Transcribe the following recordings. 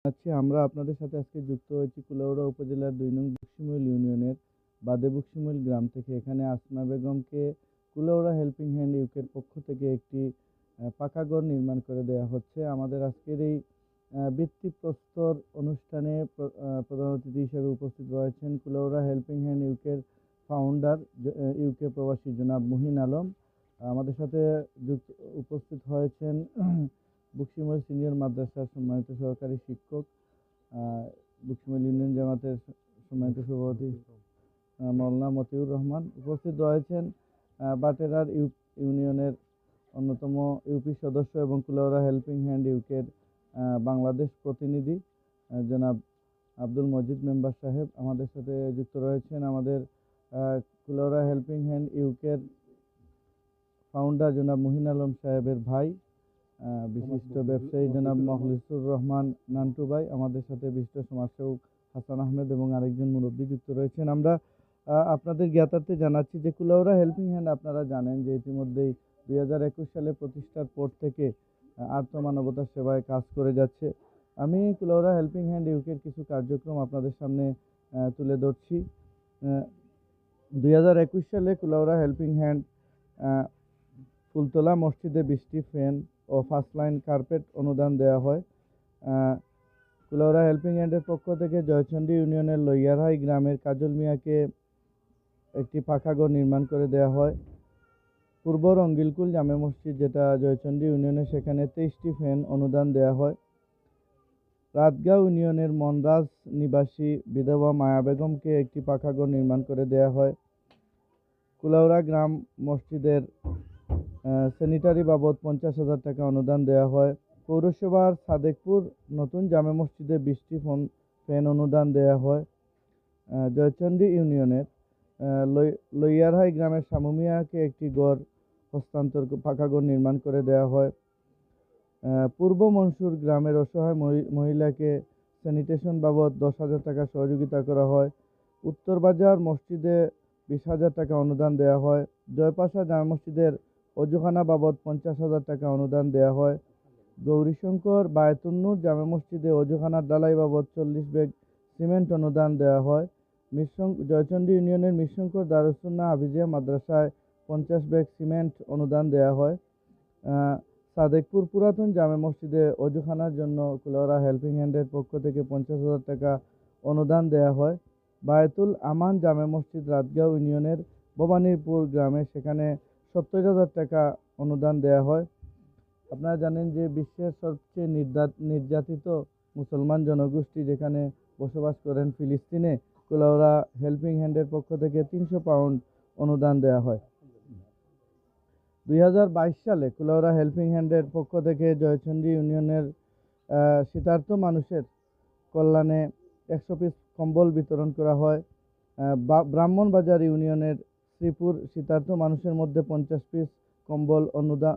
আমরা আপনাদের সাথে আজকে যুক্ত হয়েছি কুলাউড়া উপজেলার ২ নং বকশিমুল ইউনিয়নের বাদে বকশিমুল গ্রাম থেকে। এখানে আসমা বেগমকে কুলাউড়া হেল্পিং হ্যান্ড ইউকের পক্ষ থেকে একটি পাকা ঘর নির্মাণ করে দেয়া হচ্ছে। আমাদের আজকের এই ভিত্তিপ্রস্তর অনুষ্ঠানে প্রধান অতিথি হিসেবে উপস্থিত রয়েছেন কুলাউড়া হেল্পিং হ্যান্ড ইউকের ফাউন্ডার ইউকে প্রবাসী জনাব মুহিন আলম। আমাদের সাথে উপস্থিত হয়েছেন বকশিমুল সিনিয়র মাদ্রাসার সম্মানিত সহকারী শিক্ষক, বকশিমুল ইউনিয়ন জামাতের সম্মানিত সভাপতি মাওলানা মতিউর রহমান। উপস্থিত রয়েছেন বাটেরার ইউনিয়নের অন্যতম ইউপি সদস্য এবং কুলাউড়া হেল্পিং হ্যান্ড ইউকের বাংলাদেশ প্রতিনিধি জনাব আব্দুল মজিদ মেম্বার সাহেব। আমাদের সাথে যুক্ত রয়েছেন আমাদের কুলাউড়া হেল্পিং হ্যান্ড ইউকের ফাউন্ডার জনাব মুহিন আলম সাহেবের ভাই, বিশিষ্ট ব্যবসায়ী জনাব মখলিসুর রহমান নান্টু ভাই। আমাদের সাথে বিশিষ্ট সমাজসেবক হাসান আহমেদ এবং আরেকজন মুরব্বী যুক্ত রয়েছেন। আমরা আপনাদের জ্ঞাতার্থে জানাচ্ছি যে কুলাউড়া হেল্পিং হ্যান্ড, আপনারা জানেন যে ইতিমধ্যেই 2021 সালে প্রতিষ্ঠার পর থেকে আর্থ মানবতার সেবায় কাজ করে যাচ্ছে। আমি কুলাউড়া হেল্পিং হ্যান্ড ইউকের কিছু কার্যক্রম আপনাদের সামনে তুলে ধরছি। 2021 সালে কুলাউড়া হেল্পিং হ্যান্ড ফুলতলা মসজিদে 20টি ফ্যান ও ফার্স্ট লাইন কার্পেট অনুদান দেওয়া হয়। কুলাউড়া হেল্পিং হ্যান্ডের পক্ষ থেকে জয়চন্ডী ইউনিয়নের লইয়ারহাই গ্রামের কাজল মিয়াকে একটি পাকা ঘর নির্মাণ করে দেওয়া হয়। পূর্ব রঙ্গিলকুল জামে মসজিদ, যেটা জয়চন্ডী ইউনিয়নে, সেখানে 23টি ফ্যান অনুদান দেওয়া হয়। রাতগাঁও ইউনিয়নের মনরাজ নিবাসী বিধবা মায়া বেগমকে একটি পাকা ঘর নির্মাণ করে দেওয়া হয়। কুলাউড়া গ্রাম মসজিদের স্যানিটারি বাবদ 50,000 টাকা অনুদান দেওয়া হয়। পৌরসভার সাদেকপুর নতুন জামে মসজিদে 20টি ফ্যান অনুদান দেওয়া হয়। জয়চন্ডী ইউনিয়নের লইয়ারহাই গ্রামের শামুমিয়াকে একটি ঘর পাকা ঘর নির্মাণ করে দেওয়া হয়। পূর্ব মনসুর গ্রামের অসহায় মহিলাকে স্যানিটেশন বাবদ 10,000 টাকা সহযোগিতা করা হয়। উত্তরবাজার মসজিদে 20,000 টাকা অনুদান দেওয়া হয়। জয়পাশা জামে মসজিদের অজুখানা বাবদ 50,000 টাকা অনুদান দেওয়া হয়। গৌরীশঙ্কর বায়তুন্নুর জামে মসজিদে অজুখানার ডালাই বাবদ 40 ব্যাগ সিমেন্ট অনুদান দেওয়া হয়। জয়চন্ডী ইউনিয়নের মিরশঙ্কর দারুসুন্নাহ হাফিজিয়া মাদ্রাসায় 50 ব্যাগ সিমেন্ট অনুদান দেওয়া হয়। সাদেকপুর পুরাতন জামে মসজিদে অজুখানার জন্য কুলাউড়া হেল্পিং হ্যান্ডের পক্ষ থেকে 50,000 টাকা অনুদান দেওয়া হয়। বায়তুল আমান জামে মসজিদ রাতগাঁও ইউনিয়নের ভবানীপুর গ্রামে, সেখানে 70,000 টাকা অনুদান দেওয়া হয়। আপনারা জানেন যে বিশ্বের সবচেয়ে নির্যাতিত মুসলমান জনগোষ্ঠী যেখানে বসবাস করেন, ফিলিস্তিনে, কুলাউড়া হেল্পিং হ্যান্ডের পক্ষ থেকে 300 পাউন্ড অনুদান দেওয়া হয়। 2022 সালে কুলাউড়া হেল্পিং হ্যান্ডের পক্ষ থেকে জয়চন্ডী ইউনিয়নের শীতার্ত মানুষের কল্যাণে 100 পিস কম্বল বিতরণ করা হয়। ব্রাহ্মণবাজার ইউনিয়নের শ্রীপুর শীতার্ত মানুষের মধ্যে 50 পিস কম্বল অনুদান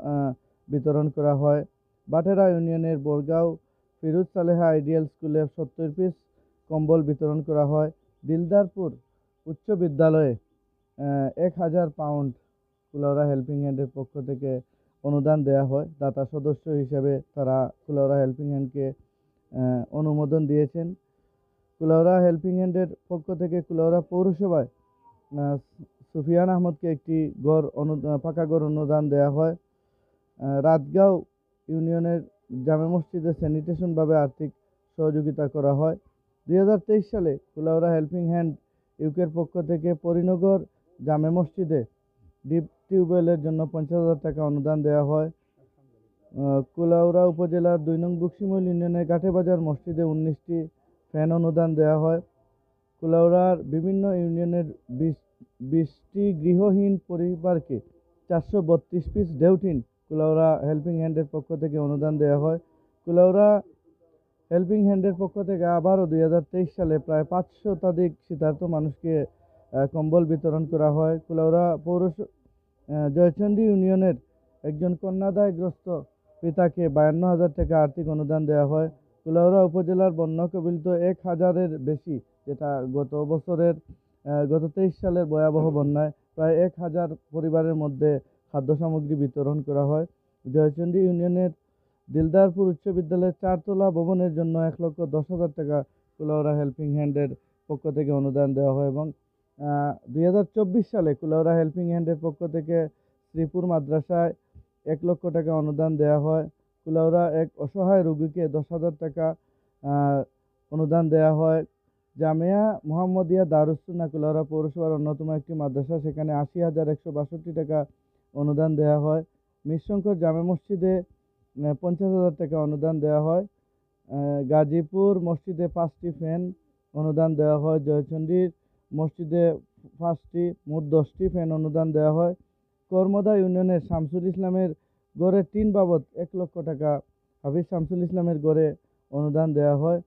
বিতরণ করা হয়। বাটেরা ইউনিয়নের বরগাঁও ফিরোজ সালেহা আইডিয়াল স্কুলে 70 পিস কম্বল বিতরণ করা হয়। দিলদারপুর উচ্চ বিদ্যালয়ে 1000 পাউন্ড কুলাউড়া হেল্পিং হ্যান্ডের পক্ষ থেকে অনুদান দেওয়া হয়। দাতা সদস্য হিসেবে তারা কুলাউড়া হেল্পিং হ্যান্ডকে অনুমোদন দিয়েছেন। কুলাউড়া হেল্পিং হ্যান্ডের পক্ষ থেকে কুলাউড়া পৌরসভায় সুফিয়ান আহমদকে একটি পাকা ঘর অনুদান দেওয়া হয়। রাতগাঁও ইউনিয়নের জামে মসজিদে স্যানিটেশনভাবে আর্থিক সহযোগিতা করা হয়। 2023 সালে কুলাউড়া হেল্পিং হ্যান্ড ইউকের পক্ষ থেকে পরিনগর জামে মসজিদে ডিপ টিউবওয়েলের জন্য 50,000 টাকা অনুদান দেওয়া হয়। কুলাউড়া উপজেলার 2 নং বকশিমুল ইউনিয়নের কাঠেবাজার মসজিদে 19টি ফ্যান অনুদান দেওয়া হয়। কুলাউড়ার বিভিন্ন ইউনিয়নের 20টি গৃহহীন পরিবারকে 432 পিস ডেউটিন কুলাউড়া হেল্পিং হ্যান্ডের পক্ষ থেকে অনুদান দেওয়া হয়। কুলাউড়া হেল্পিং হ্যান্ডের পক্ষ থেকে আবারও 2023 সালে প্রায় 500 শতাধিক শীতার্ত মানুষকে কম্বল বিতরণ করা হয়। কুলাউড়া জয়চন্ডী ইউনিয়নের একজন কন্যাদায়গ্রস্ত পিতাকে 52,000 টাকা আর্থিক অনুদান দেওয়া হয়। কুলাউড়া উপজেলার বন্যা কবলিত 1,000-এর বেশি, যেটা গত 23 সালের ভয়াবহ বন্যায় প্রায় 1,000 পরিবারের মধ্যে খাদ্য সামগ্রী বিতরণ করা হয়। জয়চন্ডী ইউনিয়নের দিলদারপুর উচ্চ বিদ্যালয়ের 4 তলা ভবনের জন্য 1,10,000 টাকা কুলাউড়া হেল্পিং হ্যান্ডের পক্ষ থেকে অনুদান দেওয়া হয়। এবং 2024 সালে কুলাউড়া হেল্পিং হ্যান্ডের পক্ষ থেকে শ্রীপুর মাদ্রাসায় 1 লক্ষ টাকা অনুদান দেওয়া হয়। কুলাউড়া এক অসহায় রোগীকে 10,000 টাকা অনুদান দেওয়া হয়। জামিয়া মুহাম্মদিয়া দারুস সুন্নাহ কুলাউড়া পৌরসভার অন্যতম একটি মাদ্রাসা, সেখানে 80,162 টাকা অনুদান দেওয়া হয়। মিরশঙ্কর জামে মসজিদে 50,000 টাকা অনুদান দেওয়া হয়। গাজীপুর মসজিদে 5টি ফ্যান অনুদান দেওয়া হয়। জয়চণ্ডীর মসজিদে 5টি, মোট 10টি ফ্যান অনুদান দেওয়া হয়। কর্মদা ইউনিয়নের শামসুল ইসলামের গড়ের টিন বাবদ 1 লক্ষ টাকা হাফিজ শামসুল ইসলামের গড়ে অনুদান দেওয়া হয়।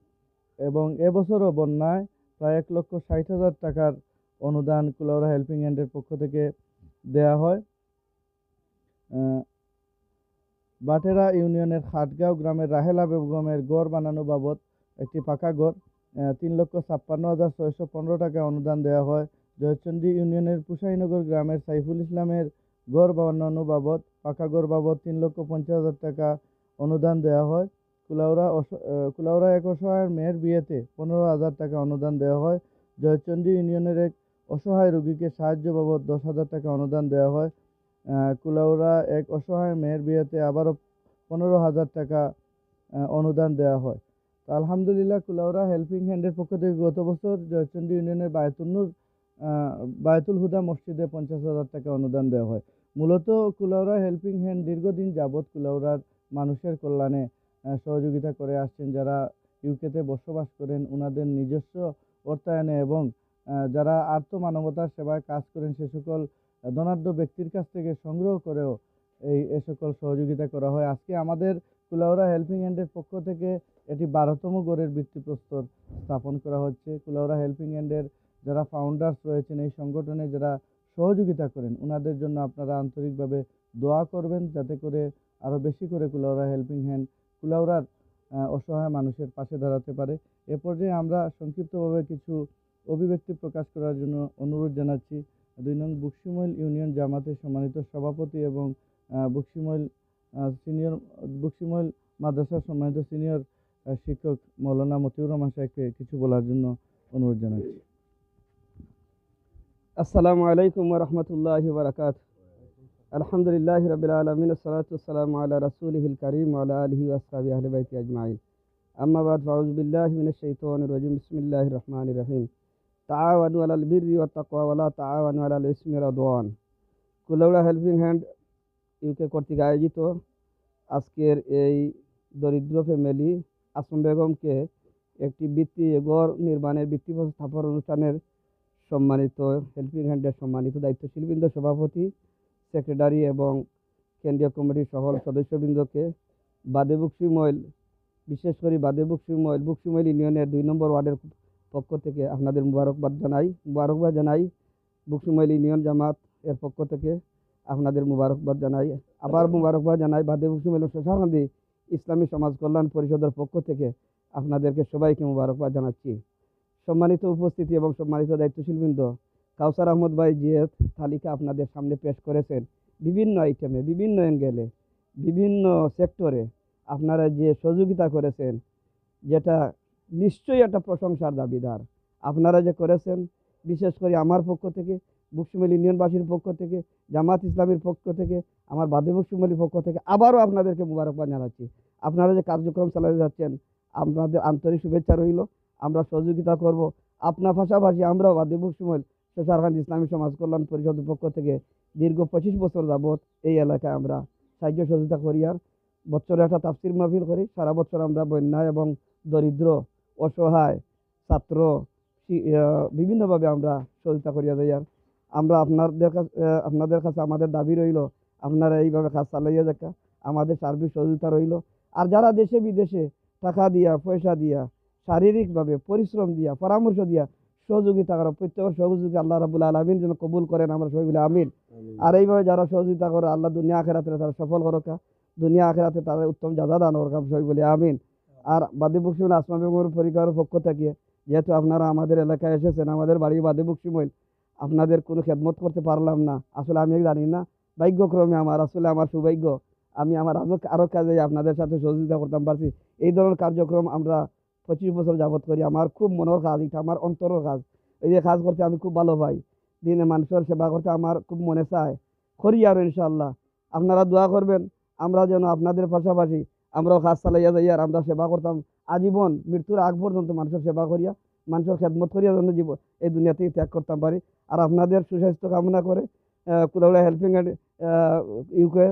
এবং এবছরও বন্যায় প্রায় 1,60,000 টাকার অনুদান কুলাউড়া হেল্পিং হ্যান্ডের পক্ষ থেকে দেওয়া হয়। বাটেরা ইউনিয়নের খাটগাঁও গ্রামের রাহেলা বেগমের গড় বানানো বাবদ একটি পাকা গড় 3,56,615 টাকা অনুদান দেওয়া হয়। জয়চণ্ডী ইউনিয়নের পুষাইনগর গ্রামের সাইফুল ইসলামের গড় বানানো বাবদ পাকা গড় বাবদ 3,50,000 টাকা অনুদান দেওয়া হয়। কুলাউড়া এক অসহায়ের মেয়ের বিয়েতে 15,000 টাকা অনুদান দেওয়া হয়। জয়চণ্ডী ইউনিয়নের এক অসহায় রোগীকে সাহায্য বাবদ 10,000 টাকা অনুদান দেওয়া হয়। কুলাউড়া এক অসহায় মেয়ের বিয়েতে আবারও 15,000 টাকা অনুদান দেওয়া হয়। তো আলহামদুলিল্লাহ, কুলাউড়া হেল্পিং হ্যান্ডের পক্ষ থেকে গত বছর জয়চণ্ডী ইউনিয়নের বায়তুল হুদা মসজিদে 50,000 টাকা অনুদান দেওয়া হয়। মূলত কুলাউড়া হেল্পিং হ্যান্ড দীর্ঘদিন যাবৎ কুলাউড়ার মানুষের কল্যাণে সহযোগিতা করে আসছেন। যারা ইউকেতে বসবাস করেন ওনাদের নিজস্ব অর্থায়নে এবং যারা আর্থ মানবতার সেবায় কাজ করেন সে সকল ধনাঢ্য ব্যক্তির কাছ থেকে সংগ্রহ করেও এ সকল সহযোগিতা করা হয়। আজকে আমাদের কুলাউড়া হেল্পিং হ্যান্ডের পক্ষ থেকে এটি 12তম গড়ের ভিত্তিপ্রস্তর স্থাপন করা হচ্ছে। কুলাউড়া হেল্পিং হ্যান্ডের যারা ফাউন্ডার্স রয়েছেন, এই সংগঠনে যারা সহযোগিতা করেন ওনাদের জন্য আপনারা আন্তরিকভাবে দোয়া করবেন, যাতে করে আরও বেশি করে কুলাউড়া হেল্পিং হ্যান্ড কুলাউড়ার অসহায় মানুষের পাশে দাঁড়াতে পারে। এ পর্যায়ে আমরা সংক্ষিপ্তভাবে কিছু অভিব্যক্তি প্রকাশ করার জন্য অনুরোধ জানাচ্ছি। 2 নং বকশিমইল ইউনিয়ন জামাতের সম্মানিত সভাপতি এবং বকশিমইল মাদ্রাসার সম্মানিত সিনিয়র শিক্ষক মৌলানা মতিউর রহমান সাহেবকে কিছু বলার জন্য অনুরোধ জানাচ্ছি। আসসালামু আলাইকুম ওয়া রাহমাতুল্লাহি ওয়া বারাকাতুহু। আলহামদুলিল্লাহি রাব্বিল আলামিন, আসসালাতু ওয়াসসালামু আলা রাসূলিহিল কারীম ওয়া আলা আলিহি ওয়া আসহাবিহি আহলি বাইতি আজমাইন। আম্মা বাদ, ফাউযু বিল্লাহি মিনাশ শাইতানির রাজীম। বিসমিল্লাহির রহমানির রহিম। তাআওয়ানু আলাল বিররি ওয়াত তাকওয়া ওয়া লা তাআওয়ানু আলাল ইসমি ওয়াল উদওয়ান। কুলাউড়া হেল্পিং হ্যান্ড ইউকে কর্তৃক আয়োজিত আজকের এই দরিদ্র ফ্যামিলি আসম বেগমকে একটি ঘর নির্মাণের ভিত্তিপ্রস্তর স্থাপন অনুষ্ঠানের সম্মানিত হেল্পিং হ্যান্ডের সম্মানিত দায়িত্বশীলবৃন্দ, সভাপতি, সেক্রেটারি এবং কেন্দ্রীয় কমিটির সকল সদস্যবৃন্দকে বিশেষ করে বকশিমইল ইউনিয়নের 2 নম্বর ওয়ার্ডের পক্ষ থেকে আপনাদের মুবারকবাদ জানাই। বকশিমইল ইউনিয়ন জামাত এর পক্ষ থেকে আপনাদের মুবারকবাদ জানাই। আবার মুবারকবাদ জানাই বকশিমইল সোসারহান্দি ইসলামী সমাজ কল্যাণ পরিষদের পক্ষ থেকে আপনাদেরকে সবাইকে মুবারকবাদ জানাচ্ছি। সম্মানিত উপস্থিতি এবং সম্মানিত দায়িত্বশীলবৃন্দ, কাউসার আহমদ ভাই যে তালিকা আপনাদের সামনে পেশ করেছেন, বিভিন্ন আইটেমে, বিভিন্ন অ্যাঙ্গেলে, বিভিন্ন সেক্টরে আপনারা যে সহযোগিতা করেছেন, যেটা নিশ্চয়ই একটা প্রশংসার দাবিদার। আপনারা যে করেছেন, বিশেষ করে আমার পক্ষ থেকে, বকশিমইল ইউনিয়নবাসীর পক্ষ থেকে, জামাত ইসলামীর পক্ষ থেকে, আমার বকশিমইলের পক্ষ থেকে আবারও আপনাদেরকে মুবারকবাদ জানাচ্ছি। আপনারা যে কার্যক্রম চালিয়ে যাচ্ছেন, আপনাদের আন্তরিক শুভেচ্ছা রইল। আমরা সহযোগিতা করব। আপনার পাশাপাশি আমরাও বকশিমইল সোসারহান্দি ইসলামী সমাজ কল্যাণ পরিষদের পক্ষ থেকে দীর্ঘ 25 বছর যাবৎ এই এলাকায় আমরা সাহায্য সহযোগিতা করি। আর বছরে একটা তাফসির মাহফিল করি। সারা বছর আমরা বন্যা এবং দরিদ্র, অসহায় ছাত্র বিভিন্নভাবে আমরা সহযোগিতা করিয়া যাই। আর আমরা আপনাদের কাছে আমাদের দাবি রইল, আপনারা এইভাবে কাজ চালাইয়া দেখা, আমাদের সার্বিক সহযোগিতা রইল। আর যারা দেশে বিদেশে টাকা দিয়া, পয়সা দিয়া, শারীরিকভাবে পরিশ্রম দিয়া, পরামর্শ দিয়া সহযোগিতা করা, প্রত্যেকের সহযোগিতা আল্লাহ রাব্বুল আলামিন যেন কবুল করেন, আমরা সবাই বলি আমিন। আর এইভাবে যারা সহযোগিতা করে আল্লাহ দুনিয়া আখিরাতে তারা সফল করকা, দুনিয়া আখিরাতে তারা উত্তম জাযা দান করকা, সবাই বলি আমিন। আর বকশিমইল আসমা বেগমের পরিবারের পক্ষ থেকে যেহেতু আপনারা আমাদের এলাকায় এসেছেন, আমাদের বাড়ি বকশিমইল, আপনাদের কোনো খেদমত করতে পারলাম না, আসলে আমি জানি না, ভাগ্যক্রমে আমার আসলে আমার সৌভাগ্য আমি আমার আরও কাজে আপনাদের সাথে সহযোগিতা করতাম পারছি। এই ধরনের কার্যক্রম আমরা 25 বছর যাবত করি। আমার খুব মনের কাজ, এটা আমার অন্তরের কাজ। এই যে কাজ করতে আমি খুব ভালো পাই। দিনে মানুষের সেবা করতে আমার খুব মনে চায়, করি আর ইনশাআল্লাহ। আপনারা দোয়া করবেন আমরা যেন আপনাদের পাশাপাশি আমরাও কাজ চালাইয়া যাই, আর আমরা সেবা করতাম আজীবন, মৃত্যুর আগ পর্যন্ত মানুষের সেবা করিয়া, মানুষের খেদমত করিয়া যেন এই দুনিয়া থেকে ত্যাগ করতাম পারি। আর আপনাদের সুস্বাস্থ্য কামনা করে কুলাউড়া হেল্পিং হ্যান্ড ইউকে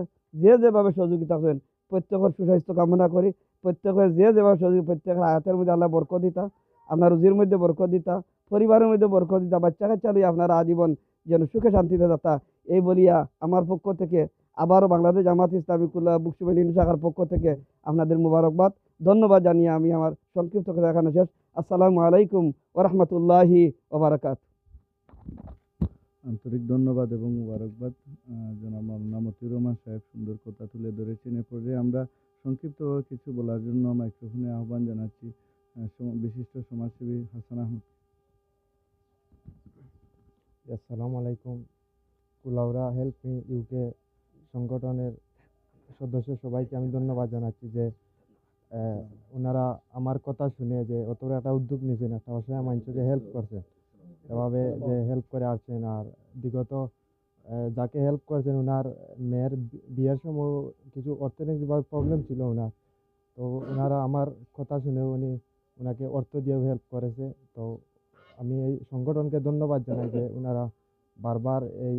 যেভাবে সহযোগিতা করেন, প্রত্যেকের সুস্বাস্থ্য কামনা করি। প্রত্যেকের যেভাবে সহযোগিতা, প্রত্যেকের আয়াতের মধ্যে আল্লাহ বরকত দিতা, আপনার রুজির মধ্যে বরকত দিতা, পরিবারের মধ্যে বরকত দিতা, বাচ্চা কাচ্চা লইয়া আপনারা আজীবন যেন সুখে শান্তিতে যাতা, এই বলিয়া আমার পক্ষ থেকে আবারও বাংলাদেশ জামাত ইসলামী বুকসুবাইল শাখার পক্ষ থেকে আপনাদের মুবারকবাদ, ধন্যবাদ জানিয়ে আমি আমার সংক্ষিপ্ত কথা এখানে শেষ। আসসালামু আলাইকুম ওয়া রাহমাতুল্লাহি ওয়া বারাকাতুহু। আন্তরিক ধন্যবাদ এবং মুবারকবাদ। জনাব মাওলানা মতিউর রহমান সাহেব সুন্দর কথা তুলে ধরেছেন। এ পর্যায়ে আমরা সংক্ষিপ্ত কিছু বলার জন্য মাইক্রোফোনে আহ্বান জানাচ্ছি বিশিষ্ট সমাজসেবী হাসান আহমদ। আসসালামু আলাইকুম। কুলাউড়া হেল্প মি ইউকে সংগঠনের সদস্য সবাইকে আমি ধন্যবাদ জানাচ্ছি যে ওনারা আমার কথা শুনে যে অত বড় একটা উদ্যোগ নিয়েছেন, একটা অসহায় মানুষকে হেল্প করছেন, এভাবে যে হেল্প করে আসছেন। আর বিগত যাকে হেল্প করছেন ওনার মেয়ের বিয়ের সময় কিছু অর্থনৈতিকভাবে প্রবলেম ছিল ওনার, তো ওনারা আমার কথা শুনে ওনাকে অর্থ দিয়ে হেল্প করেছে। তো আমি এই সংগঠনকে ধন্যবাদ জানাই যে ওনারা বারবার এই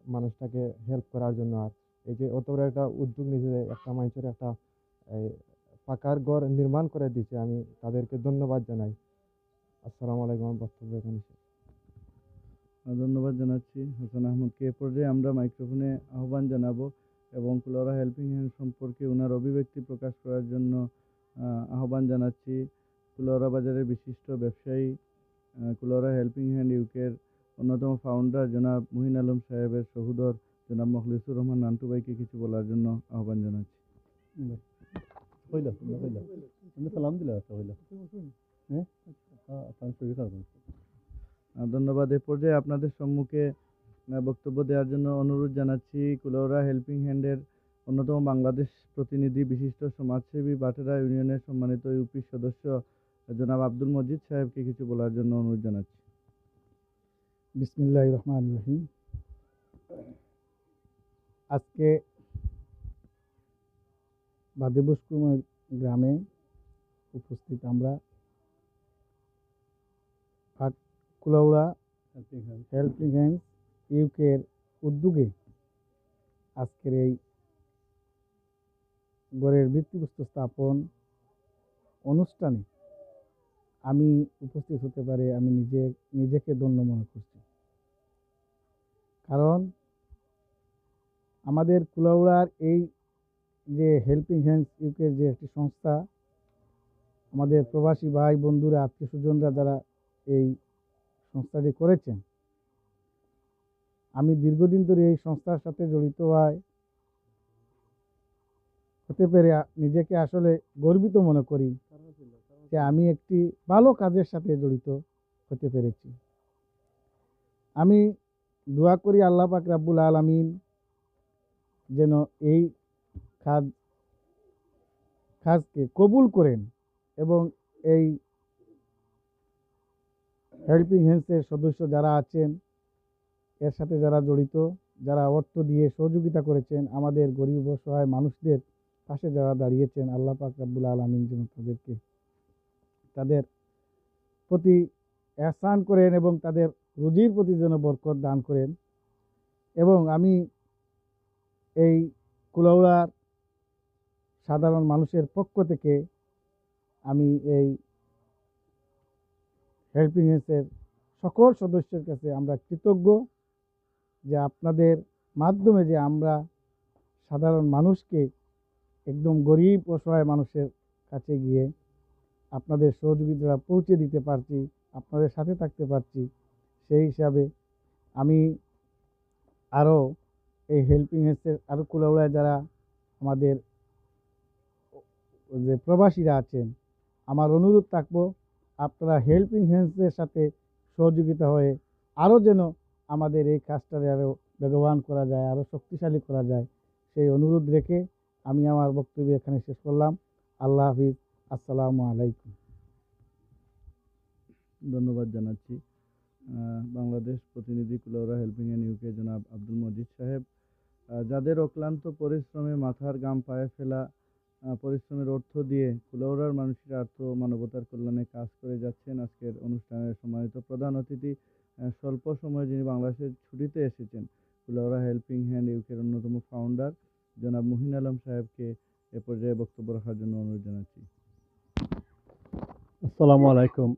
মানুষটাকে হেল্প করার জন্য। আর এই যে অত বড় একটা উদ্যোগ নিয়েছে, একটা মানুষের একটা এই পাকার ঘর নির্মাণ করে দিচ্ছে, আমি তাদেরকে ধন্যবাদ জানাই। আসসালামু আলাইকুম। আমার বক্তব্য এখানে শেষ। ধন্যবাদ জানাচ্ছি হাসান আহমদকে। এ পর্যায়ে আমরা মাইক্রোফোনে আহ্বান জানাবো এবং কুলাউড়া হেল্পিং হ্যান্ড সম্পর্কে ওনার অভিব্যক্তি প্রকাশ করার জন্য আহ্বান জানাচ্ছি কুলাউড়া বাজারের বিশিষ্ট ব্যবসায়ী, কুলাউড়া হেল্পিং হ্যান্ড ইউকের অন্যতম ফাউন্ডার জনাব মুহিন আলম সাহেবের সহোদর জনাব মখলিসুর রহমান নান্টু ভাইকে কিছু বলার জন্য আহ্বান জানাচ্ছি। সালাম দিলা ধন্যবাদ। এ পর্যায়ে আপনাদের সম্মুখে বক্তব্য দেওয়ার জন্য অনুরোধ জানাচ্ছি কুলাউড়া হেল্পিং হ্যান্ডের অন্যতম বাংলাদেশ প্রতিনিধি, বিশিষ্ট সমাজসেবী, বাটেরা ইউনিয়নের সম্মানিত ইউপি সদস্য জনাব আব্দুল মজিদ সাহেবকে কিছু বলার জন্য অনুরোধ জানাচ্ছি। বিসমিল্লাহির রহমানির রহিম। আজকে বাদেবুসকুমা গ্রামে উপস্থিত আমরা কুলাউড়া হেল্পিং হ্যান্ডস ইউকের উদ্যোগে আজকের এই গড়ের ভিত্তিপ্রস্তর স্থাপন অনুষ্ঠানে আমি উপস্থিত হতে পারে আমি নিজেকে ধন্য মনে করছি। কারণ আমাদের কুলাউড়ার এই যে হেল্পিং হ্যান্ডস ইউকের যে একটি সংস্থা, আমাদের প্রবাসী ভাই বন্ধুরা, আত্মীয় স্বজনরা যারা এই সংস্থাটি করেছেন, আমি দীর্ঘদিন ধরে এই সংস্থার সাথে জড়িত হতে পেরে নিজেকে আসলে গর্বিত মনে করি যে আমি একটি ভালো কাজের সাথে জড়িত হতে পেরেছি। আমি দোয়া করি আল্লাহ পাক রাব্বুল আলামিন যেন এই কাজকে কবুল করেন এবং এই হেল্পিং হ্যান্ডসের সদস্য যারা আছেন, এর সাথে যারা জড়িত, যারা অর্থ দিয়ে সহযোগিতা করেছেন, আমাদের গরিব অসহায় মানুষদের পাশে যারা দাঁড়িয়েছেন, আল্লাহ পাক রাব্বুল আলামিন যেন তাদের প্রতি ইহসান করেন এবং তাদের রুজির প্রতি যেন বরকত দান করেন। এবং আমি এই কুলাউড়ার সাধারণ মানুষের পক্ষ থেকে আমি এই হেল্পিং হ্যান্ডসের সকল সদস্যের কাছে আমরা কৃতজ্ঞ যে আপনাদের মাধ্যমে যে আমরা সাধারণ মানুষকে, একদম গরিব অসহায় মানুষের কাছে গিয়ে আপনাদের সহযোগিতা পৌঁছে দিতে পারছি, আপনাদের সাথে থাকতে পারছি। সেই হিসাবে আমি আরও এই হেল্পিং হ্যান্ডসের আরও কুলাউড়ায় যারা আমাদের যে প্রবাসীরা আছেন, আমার অনুরোধ থাকবো আপনারা হেল্পিং হ্যান্ডসের সাথে সহযোগিতা হয়ে আরও যেন আমাদের এই কাজটাকে আরও বেগবান করা যায়, আরও শক্তিশালী করা যায়, সেই অনুরোধ রেখে আমি আমার বক্তব্য এখানে শেষ করলাম। আল্লাহ হাফিজ। আসসালামু আলাইকুম। ধন্যবাদ জানাচ্ছি বাংলাদেশ প্রতিনিধি কুলাউড়া হেল্পিং হ্যান্ড ইউকে জনাব আব্দুল মজিদ সাহেব, যাদের অক্লান্ত পরিশ্রমে মাথার ঘাম পায়ে ফেলা পরিশ্রমের অর্থ দিয়ে কুলাউড়ার মানুষের আর্থ মানবতার কল্যাণে কাজ করে যাচ্ছেন। আজকের অনুষ্ঠানের সম্মানিত প্রধান অতিথি, স্বল্প সময়ে যিনি বাংলাদেশের ছুটিতে এসেছেন, কুলাউড়া হেল্পিং হ্যান্ড ইউকের অন্যতম ফাউন্ডার জনাব মুহিন আলম সাহেবকে এ পর্যায়ে বক্তব্য রাখার জন্য অনুরোধ জানাচ্ছি। আসসালামু আলাইকুম।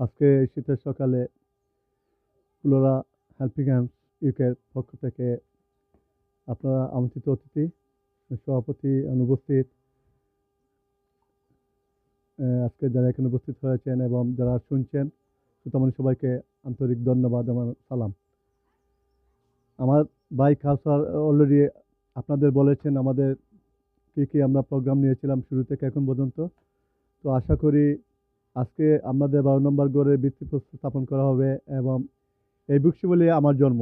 আজকে এই শীতের সকালে কুলাউড়া হেল্পিং হ্যান্ডস ইউকের পক্ষ থেকে আপনারা আমন্ত্রিত অতিথি, সভাপতি অনুপস্থিত, আজকে যারা এখানে উপস্থিত হয়েছেন এবং যারা শুনছেন, তেমন সবাইকে আন্তরিক ধন্যবাদ এবং সালাম। আমার ভাই কাউসার অলরেডি আপনাদের বলেছেন আমাদের কী আমরা প্রোগ্রাম নিয়েছিলাম শুরু থেকে এখন পর্যন্ত। তো আশা করি আজকে আপনাদের 12 নম্বর গড়ের ভিত্তিপ্রস্তর স্থাপন করা হবে এবং এই বৃক্ষবলি আমার জন্ম,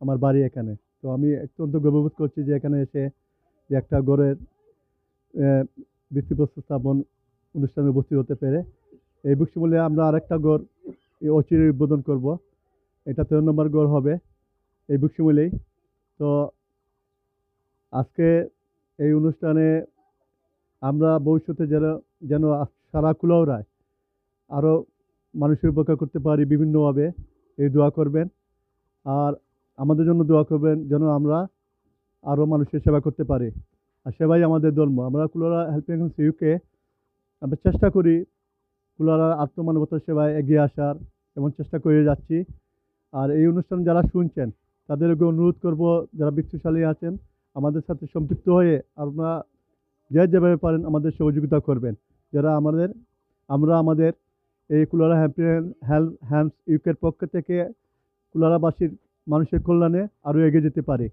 আমার বাড়ি এখানে। তো আমি অত্যন্ত গর্ববোধ করছি যে এখানে এসে যে একটা গড়ের ভিত্তিপ্রস্তর স্থাপন অনুষ্ঠানে উপস্থিত হতে পেরে। এই বৃক্ষবলি আমরা আরেকটা গড় অচিরে উদ্বোধন করব, এটা 13 নম্বর গড় হবে এই বৃক্ষমূলেই। তো আজকে এই অনুষ্ঠানে আমরা ভবিষ্যতে যেন সারা কুলাউড়ায় আরও মানুষের উপকার করতে পারি বিভিন্নভাবে, এই দোয়া করবেন। আর আমাদের জন্য দোয়া করবেন যেন আমরা আরও মানুষের সেবা করতে পারি। আর সেবাই আমাদের ধর্ম। আমরা কুলাউড়া হেল্পিং হ্যান্ডস ইউকে আমরা চেষ্টা করি কুলাউড়ার আত্মমানবতার সেবায় এগিয়ে আসার, এমন চেষ্টা করে যাচ্ছি। আর এই অনুষ্ঠান যারা শুনছেন তাদেরকে অনুরোধ করব, যারা বৃত্তিশালী আছেন আমাদের সাথে সম্পৃক্ত হয়ে আপনারা যেভাবে পারেন আমাদের সহযোগিতা করবেন, যারা আমরা আমাদের এই কুলাউড়া হেল্পিং হ্যান্ডস ইউকের পক্ষ থেকে কুলাউড়াবাসীর মানুষের কল্যাণে আরও এগিয়ে যেতে পারি।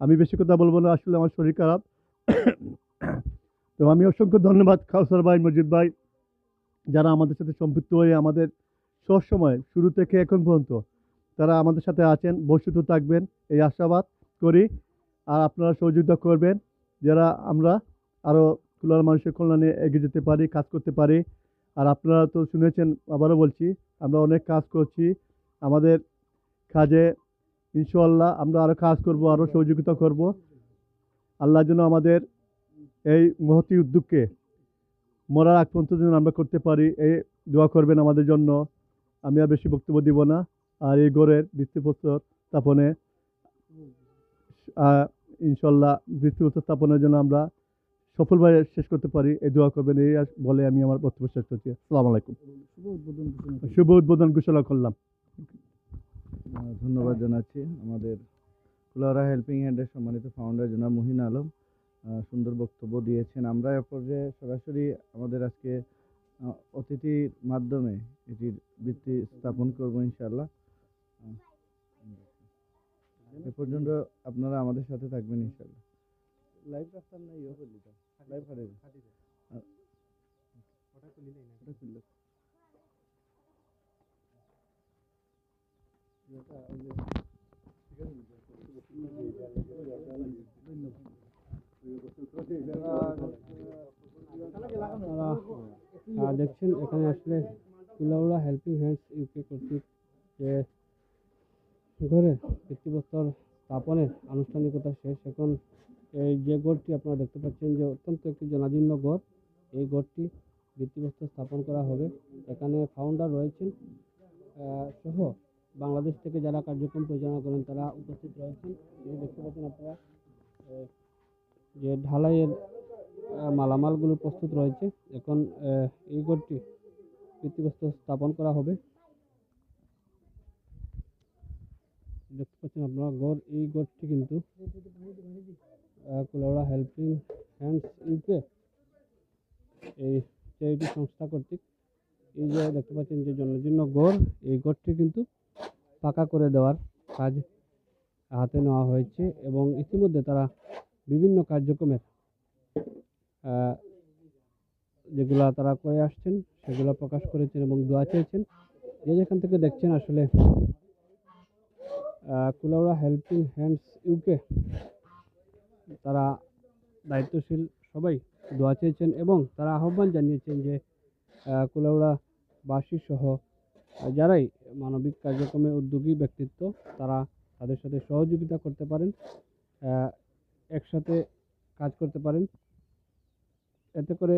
আমি বেশি কথা বলবো না, আসলে আমার শরীর খারাপ। তো আমি অসংখ্য ধন্যবাদ কাউসার ভাই, মজিদ ভাই, যারা আমাদের সাথে সম্পৃক্ত হয়ে আমাদের সবসময় শুরু থেকে এখন পর্যন্ত তারা আমাদের সাথে আছেন, ভবিষ্যতেও থাকবেন এই আশাবাদ করি। আর আপনারা সহযোগিতা করবেন যারা আমরা আরও কুলাউড়ার মানুষের কল্যাণে এগিয়ে যেতে পারি, কাজ করতে পারি। আর আপনারা তো শুনেছেন, আবারও বলছি, আমরা অনেক কাজ করছি। আমাদের কাজে ইনশাআল্লাহ আমরা আরও কাজ করব, আরও সহযোগিতা করব। আল্লাহ যেন আমাদের এই মহতী উদ্যোগকে মরার আগ পর্যন্ত যেন আমরা করতে পারি, এই দোয়া করবেন আমাদের জন্য। আমি আর বেশি বক্তব্য দিব না। আর এই গড়ের ভিত্তিপ্রস্তর স্থাপনে ইনশাল্লাহ ভিত্তিপ্রস্তর স্থাপনের জন্য আমরা সফলভাবে শেষ করতে পারি, এই দোয়া করবেন। এই বলে আমি আমার বক্তব্য শেষ করছি। আসসালামু আলাইকুম। শুভ উদ্বোধন ঘোষণা করলাম। ধন্যবাদ জানাচ্ছি আমাদের কুলাউড়া হেল্পিং হ্যান্ডের সম্মানিত ফাউন্ডার জনাব মুহিন আলম, সুন্দর বক্তব্য দিয়েছেন। আমরা এ পর্যায়ে সরাসরি আমাদের আজকে অতিথির মাধ্যমে এটির ভিত্তি স্থাপন করব ইনশাআল্লাহ। এ পর্যন্ত আপনারা আমাদের সাথে থাকবেন ইনশাআল্লাহ। লাইভ রাখতাম না, ইয়ে করলি তো লাইভ হারে দেখছেন এখানে আসলে কুলাউড়া হেল্পিং হ্যান্ডস ইউকে কর্তৃক যে ঘরে ভিত্তিপ্রস্তর স্থাপনের আনুষ্ঠানিকতা শেষ। এখন এই যে গড়টি আপনারা দেখতে পাচ্ছেন যে অত্যন্ত একটি জনাজীর্ণ গড়, এই গড়টি ভিত্তিপ্রস্তর স্থাপন করা হবে। এখানে ফাউন্ডার রয়েছেন সহ বাংলাদেশ থেকে যারা কার্যক্রম পরিচালনা করেন তারা উপস্থিত রয়েছেন। এই দেখতে পাচ্ছেন আপনারা যে ঢালাইয়ের মালামালগুলো প্রস্তুত রয়েছে। এখন এই গড়টি ভিত্তিপ্রস্তর স্থাপন করা হবে। দেখতে পাচ্ছেন আপনারা গড়, এই গড়টি কিন্তু কুলাউড়া হেল্পিং হ্যান্ডস ইউকে এই চ্যারিটি সংস্থা কর্তৃক এই যে দেখতে পাচ্ছেন যে জনজীর্ণ গড়, এই গড়টি কিন্তু পাকা করে দেওয়ার কাজ হাতে নেওয়া হয়েছে এবং ইতিমধ্যে তারা বিভিন্ন কার্যক্রমের যেগুলা তারা করে আসছেন সেগুলো প্রকাশ করেছেন এবং দোয়া চেয়েছেন। যে যেখান থেকে দেখছেন আসলে কুলাউড়া হেল্পিং হ্যান্ডস ইউকে তারা দায়িত্বশীল সবাই দোয়া চেয়েছেন এবং তারা আহ্বান জানিয়েছেন যে কুলাউড়াবাসী সহ যারাই মানবিক কার্যক্রমে উদ্যোগী ব্যক্তিত্ব তারা তাদের সাথে সহযোগিতা করতে পারেন, একসাথে কাজ করতে পারেন। এতে করে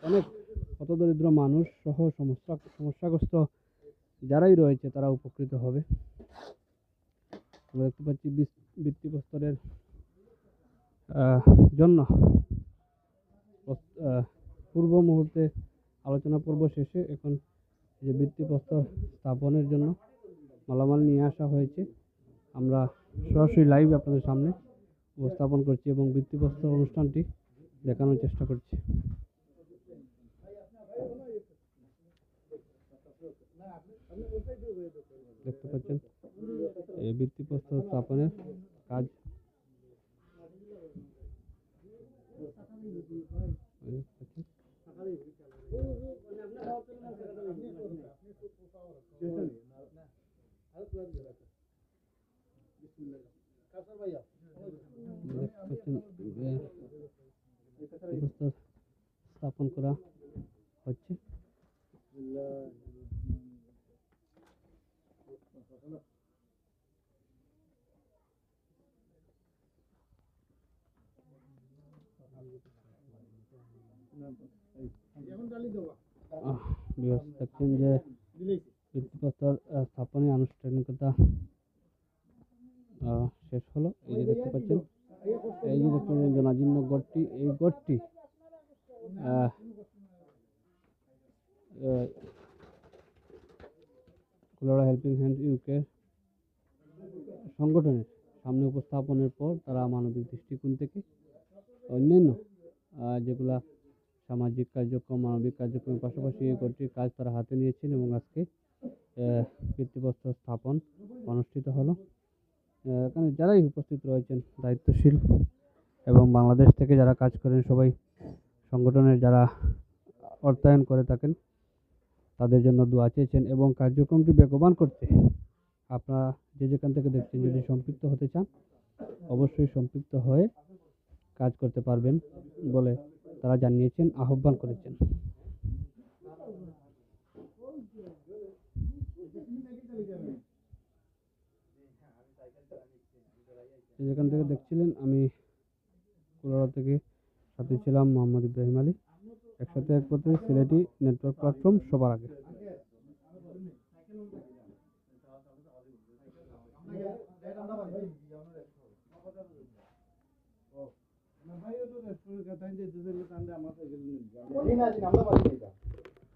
অনেক হতদরিদ্র মানুষ সহ সমস্যাগ্রস্ত যারাই রয়েছে তারা উপকৃত হবে। আমরা দেখতে পাচ্ছি ভিত্তিপ্রস্তরের জন্য পূর্ব মুহূর্তে আলোচনা পর্ব শেষে এখন যে ভিত্তিপ্রস্তর স্থাপনের জন্য মালামাল নিয়ে আসা হয়েছে আমরা সরাসরি লাইভ আপনাদের সামনে উপস্থাপন করছি এবং ভিত্তিপ্রস্তর অনুষ্ঠানটি দেখানোর চেষ্টা করছি। দেখতে পাচ্ছেন এই ভিত্তিপ্রস্তর স্থাপনের কাজ স্থাপন করা হচ্ছে। দেখছেন যে ভিত্তিপ্রস্তর স্থাপনের আনুষ্ঠানিকতা শেষ হলো। এই যে দেখতে পাচ্ছেন, এই যে দেখতে পাচ্ছেন জনাজীর্ণ গড়টি, এই গড়টি কুলাউড়া হেল্পিং হ্যান্ড ইউকে সংগঠনের সামনে উপস্থাপনের পর তারা মানবিক দৃষ্টিকোণ থেকে অন্যান্য যেগুলা সামাজিক কার্যক্রম, মানবিক কার্যক্রমের পাশাপাশি এই গড়টির কাজ তারা হাতে নিয়েছেন এবং আজকে ভিত্তিপ্রস্তর স্থাপন অনুষ্ঠিত হলো। এখানে যারাই উপস্থিত রয়েছেন দায়িত্বশীল এবং বাংলাদেশ থেকে যারা কাজ করেন সবাই সংগঠনের যারা অর্থায়ন করে থাকেন তাদের জন্য দোয়া চেয়েছেন এবং কার্যক্রমটি বেগবান করতে আপনারা যে যেখান থেকে দেখছেন যদি সম্পৃক্ত হতে চান অবশ্যই সম্পৃক্ত হয়ে কাজ করতে পারবেন বলে তারা জানিয়েছেন, আহ্বান করেছেন। যেখান থেকে দেখছিলেন আমি কুলাউড়া থেকে সাথে ছিলাম মোহাম্মদ ইব্রাহিম আলী। একসাথে এক পথে সিলেটি নেটওয়ার্ক প্ল্যাটফর্ম সবার আগে। আমরা